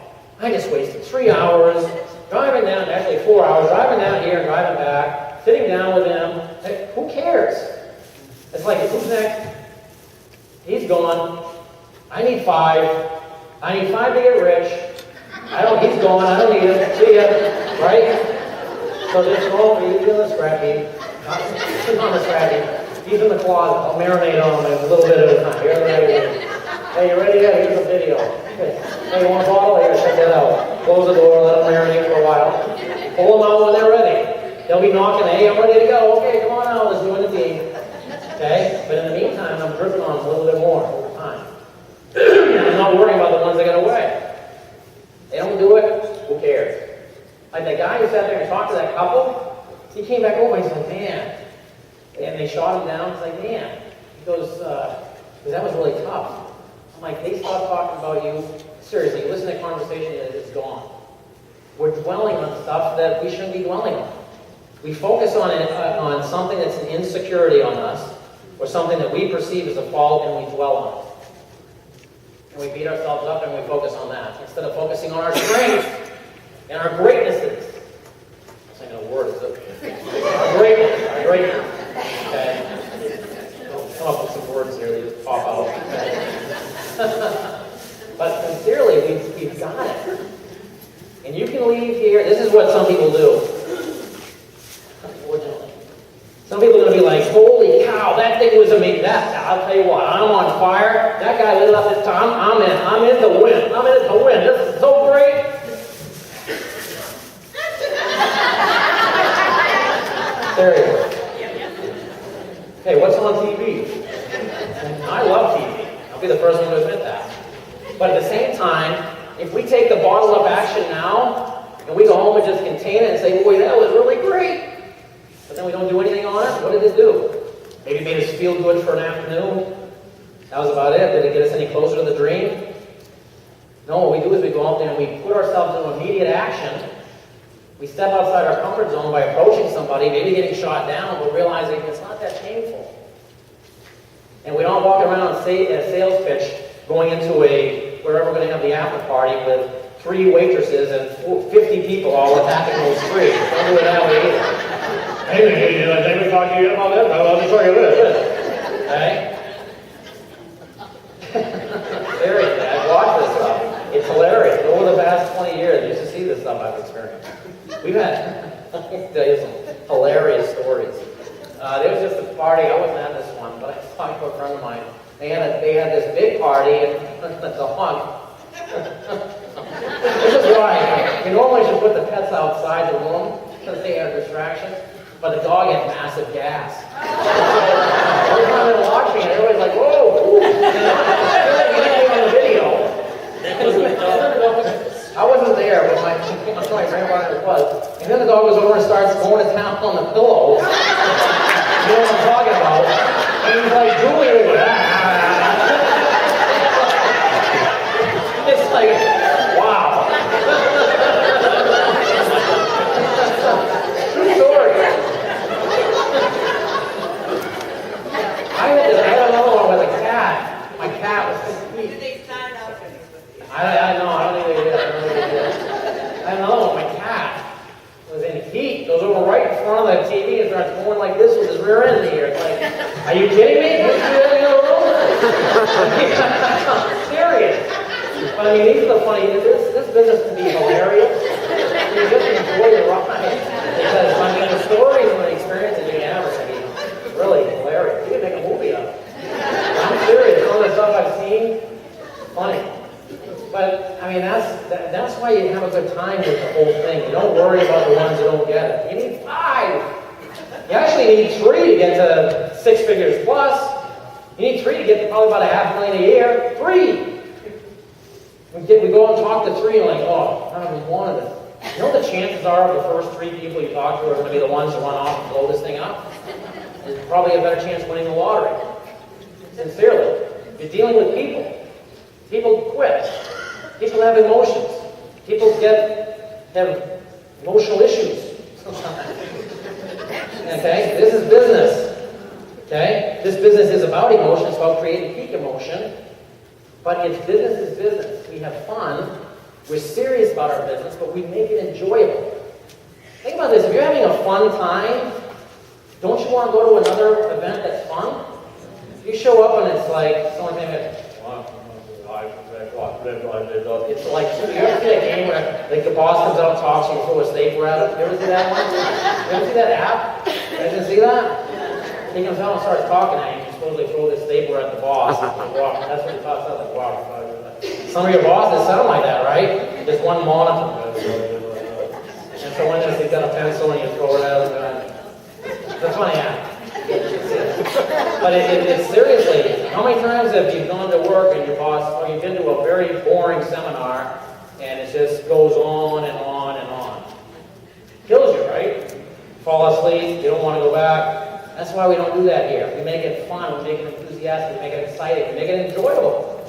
I just wasted 3 hours driving down, actually 4 hours, driving down here and driving back, sitting down with him. Hey, who cares? It's like, who's next? He's gone. I need 5. I need 5 to get rich. He's gone. I don't need him. See ya. Right? So this he's in the scrappy. He's on the scrappy. He's in the closet. I'll marinate on him a little bit at a time. Here, hey, you ready yet? Here's a video. Hey, you want a bottle? Here, check that out. Close the door, let them marinate for a while. Pull them out when they're ready. They'll be knocking, hey, I'm ready to go. Okay, come on out, let's join the team. Okay? But in the meantime, I'm dripping on a little bit more over time. that was really tough. I'm like, they stop talking about you. Seriously, you listen to that conversation, it's gone. We're dwelling on stuff that we shouldn't be dwelling on. We focus on something that's an insecurity on us, or something that we perceive as a fault, and we dwell on it. And we beat ourselves up and we focus on that, instead of focusing on our strengths and our greatnesses. I'm saying a word, is it? Our greatness. Okay? Don't come up with some words here, they just pop out. Okay? But sincerely, we've got it. And you can leave here, this is what some people do. Unfortunately. Some people are going to be like, holy cow, that thing was amazing. I'll tell you what, I'm on fire. That guy lit up this time. I'm in to win. I'm in to win. This is so great. Seriously. Hey, what's on TV? I love TV. I'll be the first one to admit that. But at the same time, if we take the bottle up action now, and we go home and just contain it and say, boy, that was really great. But then we don't do anything on it, what did it do? Maybe it made us feel good for an afternoon. That was about it. Did it get us any closer to the dream? No, what we do is we go out there and we put ourselves into immediate action. We step outside our comfort zone by approaching somebody, maybe getting shot down, but realizing it's not that painful. And we don't walk around and say a sales pitch going into wherever we're going to have the after party with 3 waitresses and 50 people all attacking those 3. Don't do it that way either. Hey, let me talk to you about this. Let me show you this. Okay? Seriously, I've watched this stuff. It's hilarious. Over the past 20 years, I used to see this stuff I've experienced. We've had, I'll tell you some hilarious stories. There was just a party, I wasn't at this one, but I talked to a friend of mine. They had this big party, and the dog. This is why you normally should put the pets outside the room because they have distractions. But the dog had massive gas. Every time they're watching it, everybody's like, whoa! On the video. I wasn't there, but my grandfather was. And then the dog goes over and starts going to town on the pillow. You know what I'm talking about? And he's like drooling over that. It's like, wow. True story. I had another one with a cat. My cat was sweet. Did they sign up? I know, I don't think they did. I had another one, my cat was in heat, goes over right in front of the TV and starts going like this with his rear end in the air. It's like, are you kidding me? Did you see that in the other room? Serious. But I mean, these are the funny, this business can be hilarious. You just enjoy the ride. Because, I mean, the stories and the experiences you have are going to be really hilarious. You can make a movie of it. I'm serious. Some of the stuff I've seen, funny. But, I mean, that's why you have a good time with the whole thing. You don't worry about the ones who don't get it. You need 5. You actually need 3 to get to 6 figures plus. You need 3 to get to probably about $500,000 a year. 3! We go and talk to 3 and like, oh, none of them wanted it. You know what the chances are of the first 3 people you talk to are going to be the ones who run off and blow this thing up? There's probably a better chance of winning the lottery. Sincerely. You're dealing with people. People quit. People have emotions. People have emotional issues sometimes. Okay? This is business. Okay? This business is about emotion. It's about creating peak emotion. But it's business is business. We have fun. We're serious about our business, but we make it enjoyable. Think about this. If you're having a fun time, don't you want to go to another event that's fun? If you show up and it's like, someone came in, it's like, you ever see that game where like the boss comes out and talks and you throw a stapler at him? You ever see that one? You ever see that app? You guys didn't see that? He comes out and starts talking at you. You supposedly throw this stapler at the boss. Like, wow, that's what he thought. Sounds like, wow. Some of your bosses sound like that, right? Just one monitor. And so when he's got a pencil and you throw it at him, that's funny app. But it's seriously, how many times have you gone to work and your boss, or you've been to a very boring seminar and it just goes on and on and on? Kills you, right? Fall asleep, you don't want to go back. That's why we don't do that here. We make it fun, we make it enthusiastic, we make it exciting, we make it enjoyable.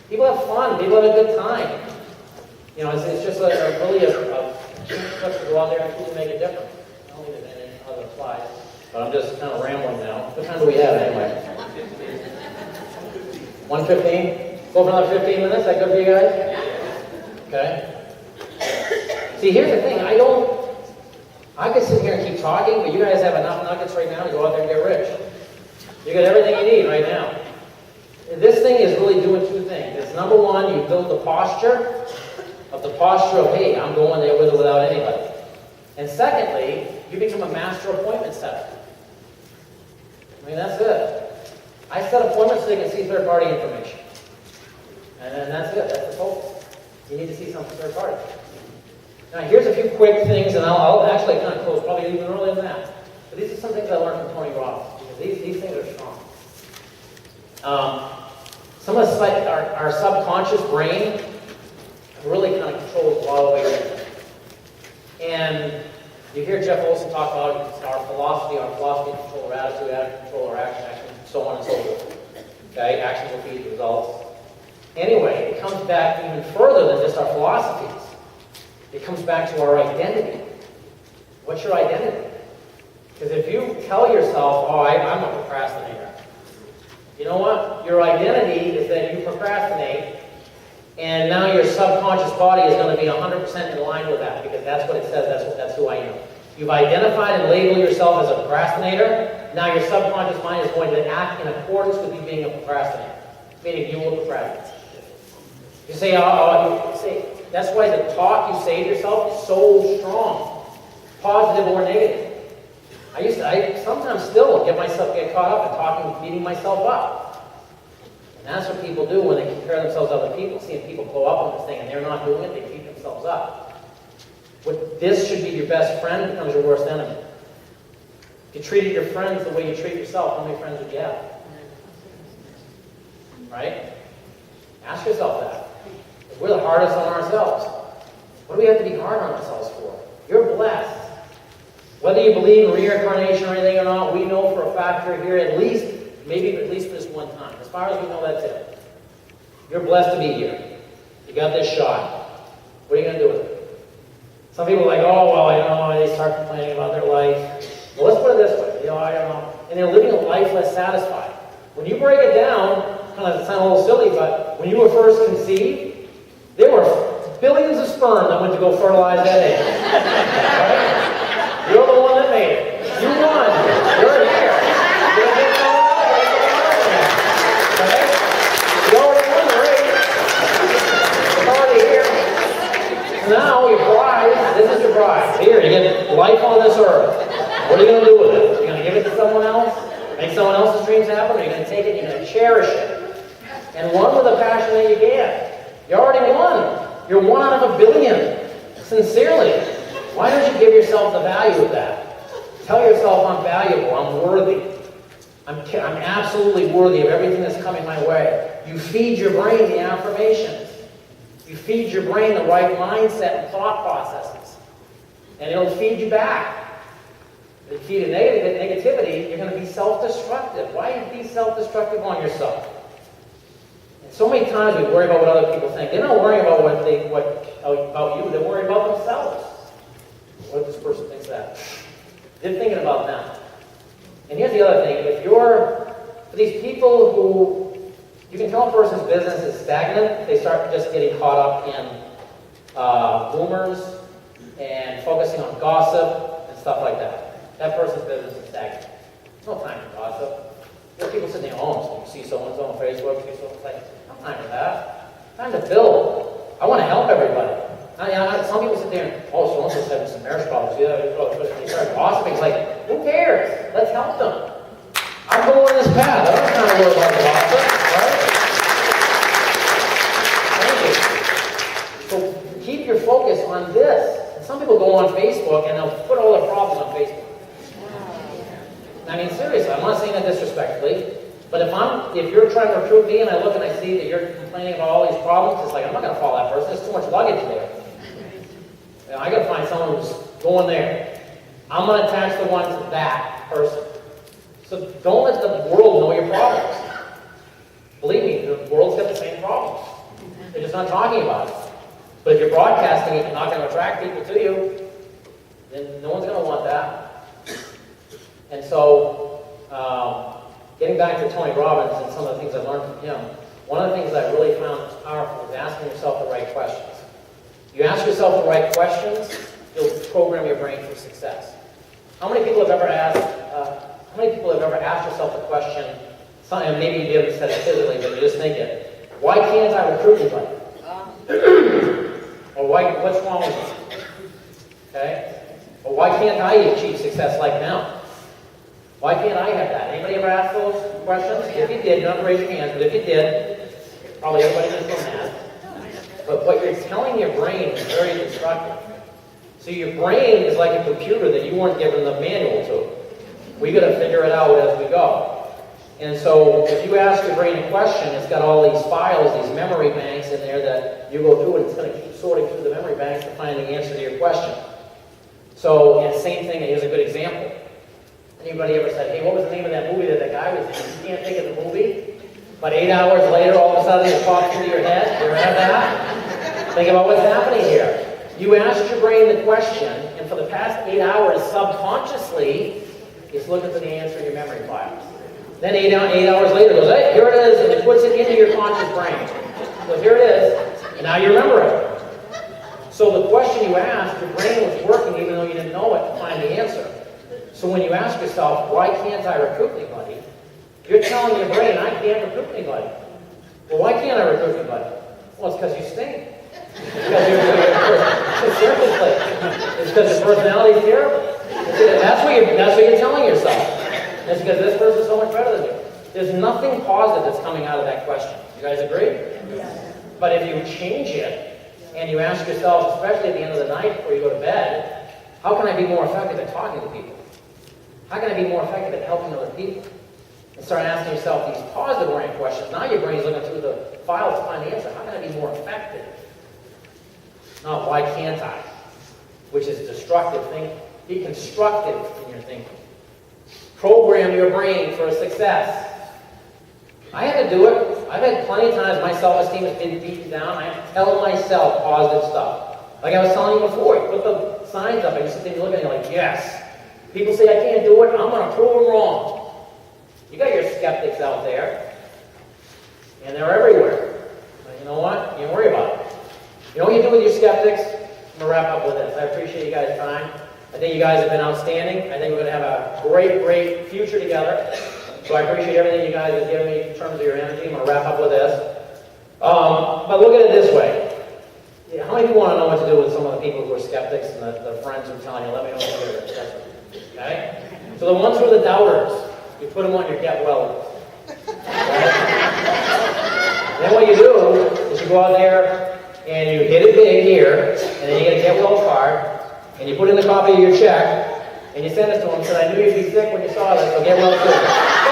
People have fun, people have a good time. You know, it's just really a push to go out there and truly make a difference. I don't think there's any other slides, but I'm just kind of rambling now. What time do we have anyway? 1:15? Go for another 15 minutes? Is that good for you guys? Okay. See, here's the thing. I could sit here and keep talking, but you guys have enough nuggets right now to go out there and get rich. You got everything you need right now. This thing is really doing two things. It's number one, you build the posture of, hey, I'm going there with or without anybody. And secondly, you become a master appointment setter. I mean, that's it. I set appointments so they can see third-party information. And then that's it. That's the focus. You need to see something third party. Now, here's a few quick things, and I'll actually kind of close, probably even earlier than that. But these are some things I learned from Tony Robbins, because these things are strong. Some of our subconscious brain really kind of controls a lot of the way we think. And you hear Jeff Olson talk about our philosophy control our attitude control our action, so on and so forth. Okay, action will feed the results. Anyway, it comes back even further than just our philosophies. It comes back to our identity. What's your identity? Because if you tell yourself, oh, I'm a procrastinator, you know what? Your identity is that you procrastinate, and now your subconscious body is going to be 100% in line with that, because that's what it says, that's who I am. You've identified and labeled yourself as a procrastinator. Now your subconscious mind is going to act in accordance with you being a procrastinator, meaning you will procrastinate. You say, that's why the talk you say to yourself is so strong, positive or negative. I sometimes still get caught up in talking, beating myself up. And that's what people do when they compare themselves to other people, seeing people blow up on this thing and they're not doing it, they beat themselves up. This should be your best friend, becomes your worst enemy. If you treated your friends the way you treat yourself, how many friends would you have? Right? Ask yourself that. If we're the hardest on ourselves, what do we have to be hard on ourselves for? You're blessed. Whether you believe in reincarnation or anything or not, we know for a fact you're here at least for this one time. As far as we know, that's it. You're blessed to be here. You got this shot. What are you going to do with it? Some people are like, oh, well, they start complaining about their life. Well, let's put it this way. I don't know. And they're living a life less satisfied. When you break it down, kind of sound a little silly, but when you were first conceived, there were billions of sperm that went to go fertilize that egg. Right? You're the one that made it. You won. You're here. You're getting all out. Okay? You already won the race. It's already here. Now your prize, this is your prize. Here, you get life on this earth. What are you going to do with it? You're going to give it to someone else? Make someone else's dreams happen? Or are you going to take it and you're going to cherish it? And run with the passion that you can. You already won. You're 1 out of a billion. Sincerely. Why don't you give yourself the value of that? Tell yourself I'm valuable, I'm worthy. I'm absolutely worthy of everything that's coming my way. You feed your brain the affirmations. You feed your brain the right mindset and thought processes. And it'll feed you back. If you feed it negativity, you're going to be self-destructive. Why be self-destructive on yourself? So many times we worry about what other people think. They're not worrying about about you. They're worried about themselves. What if this person thinks that? They're thinking about them. And here's the other thing. For these people who, you can tell a person's business is stagnant if they start just getting caught up in rumors and focusing on gossip and stuff like that. That person's business is stagnant. There's no time for gossip. There are people sitting at home, so you see so-and-so on Facebook, you see so-and-so, like, no time for that. Time to build. I want to help everybody. Some people sit there and, oh, so-and-so's having some marriage problems. Yeah, they start gossiping. It's like, who cares? Let's help them. I'm going this path. I don't kind of worry about gossip, right? Thank you. So keep your focus on this. And some people go on Facebook and they'll put all their problems on Facebook. I mean, seriously, I'm not saying that disrespectfully, but if you're trying to recruit me and I look and I see that you're complaining about all these problems, it's like, I'm not going to follow that person. There's too much luggage there. I got to find someone who's going there. I'm going to attach the one to that person. So don't let the world know your problems. Believe me, the world's got the same problems. They're just not talking about it. But if you're broadcasting it, you're not going to attract people to you, then no one's going to want that. And so, getting back to Tony Robbins and some of the things I learned from him, one of the things that I really found powerful is asking yourself the right questions. You ask yourself the right questions, you'll program your brain for success. How many people have ever asked yourself the question, and maybe you haven't said it physically, but you just think it, why can't I recruit anybody? Or what's wrong with me? Okay? Or why can't I achieve success like now? Why can't I have that? Anybody ever ask those questions? If you did, you don't have to raise your hands, but if you did, probably everybody in this room has. But what you're telling your brain is very destructive. So your brain is like a computer that you weren't given the manual to. We got to figure it out as we go. And so if you ask your brain a question, it's got all these files, these memory banks in there that you go through, and it's going to keep sorting through the memory banks to find the answer to your question. So, and same thing, here's a good example. Anybody ever said, hey, what was the name of that movie that the guy was in? You can't think of the movie? But 8 hours later, all of a sudden, it pops into your head. You ever have that? Think about what's happening here. You asked your brain the question, and for the past 8 hours, subconsciously, it's looking for the answer in your memory files. Then 8 hours later, it goes, hey, here it is, and it puts it into your conscious brain. So here it is, and now you remember it. So the question you asked, your brain was working even though you didn't know it to find the answer. So when you ask yourself, why can't I recruit anybody? You're telling your brain, I can't recruit anybody. Well, why can't I recruit anybody? Well, it's because you stink. It's because your personality is terrible. That's what you're telling yourself. It's because this person's so much better than you. There's nothing positive that's coming out of that question. You guys agree? Yes. But if you change it, and you ask yourself, especially at the end of the night before you go to bed, how can I be more effective at talking to people? How can I be more effective at helping other people? And start asking yourself these positive-oriented questions. Now your brain's looking through the files to find the answer. How can I be more effective? Not why can't I? Which is destructive thinking. Be constructive in your thinking. Program your brain for success. I had to do it. I've had plenty of times my self-esteem has been beaten down. I have to tell myself positive stuff. Like I was telling you before, you put the signs up and you sit there and you look at it and you're like, yes. People say I can't do it. I'm going to prove them wrong. You got your skeptics out there. And they're everywhere. But you know what? You don't worry about it. You know what you do with your skeptics? I'm going to wrap up with this. I appreciate you guys' time. I think you guys have been outstanding. I think we're going to have a great, great future together. So I appreciate everything you guys have given me in terms of your energy. I'm going to wrap up with this. But look at it this way. How many people want to know what to do with some of the people who are skeptics and the friends who are telling you, let me know what to do. Okay? So the ones who are the doubters, you put them on your get well list. Okay? Then what you do is you go out there and you hit it big here, and then you get a get well card, and you put in the copy of your check, and you send it to them and say, I knew you'd be sick when you saw this, so get well soon.